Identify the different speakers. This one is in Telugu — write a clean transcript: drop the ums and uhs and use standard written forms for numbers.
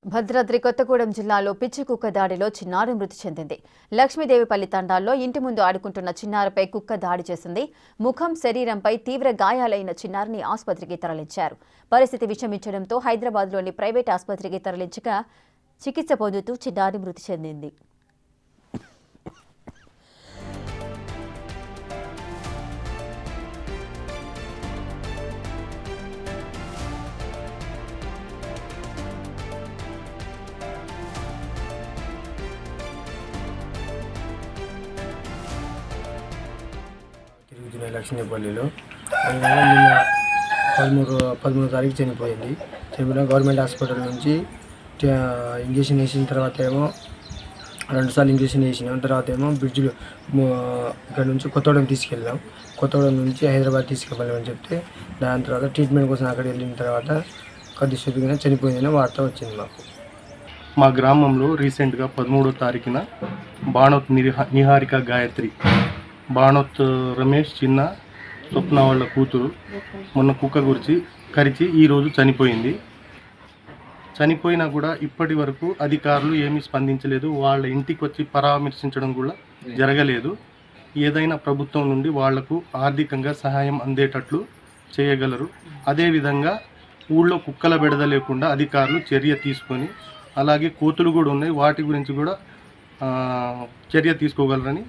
Speaker 1: భద్రాద్రి కొత్తగూడెం జిల్లాలో పిచ్చి కుక్క దాడిలో చిన్నారి మృతి చెందింది. లక్ష్మీదేవిపల్లి తండాల్లో ఇంటి ముందు ఆడుకుంటున్న చిన్నారిపై కుక్క దాడి చేసింది. ముఖం, శరీరంపై తీవ్ర గాయాలైన చిన్నారిని ఆసుపత్రికి తరలించారు. పరిస్థితి విషమించడంతో హైదరాబాద్లోని ప్రైవేట్ ఆసుపత్రికి తరలించగా చికిత్స పొందుతూ చిన్నారి మృతి చెందింది.
Speaker 2: లక్ష్మీపల్లిలో నిన్న 13 తారీఖు చనిపోయింది. చనిపోయిన గవర్నమెంట్ హాస్పిటల్ నుంచి ఇంజక్షన్ వేసిన తర్వాత ఏమో 2 సార్లు ఇంజక్షన్ వేసినాం. తర్వాత ఏమో బ్రిడ్జ్లో ఇక్కడ నుంచి కొత్తగూడెం తీసుకెళ్ళాం. కొత్తగూడెం నుంచి హైదరాబాద్ తీసుకెళ్ళామని చెప్తే దాని తర్వాత ట్రీట్మెంట్ కోసం అక్కడ వెళ్ళిన తర్వాత కొద్దిసేపుగా చనిపోయిందని వార్త వచ్చింది మాకు.
Speaker 3: మా గ్రామంలో రీసెంట్గా 13వ తారీఖున బాణోత్ నిహారిక గాయత్రి, బాణోత్ రమేష్ చిన్న స్వప్న వాళ్ళ కూతురు మొన్న కుక్క కరిచి ఈరోజు చనిపోయింది. చనిపోయినా కూడా ఇప్పటి వరకు అధికారులు ఏమీ స్పందించలేదు. వాళ్ళ ఇంటికి వచ్చి పరామర్శించడం కూడా జరగలేదు. ఏదైనా ప్రభుత్వం నుండి వాళ్లకు ఆర్థికంగా సహాయం అందేటట్లు చేయగలరు. అదేవిధంగా ఊళ్ళో కుక్కల బెడద లేకుండా అధికారులు చర్య తీసుకొని, అలాగే కోతులు కూడా ఉన్నాయి, వాటి గురించి కూడా చర్య తీసుకోగలరని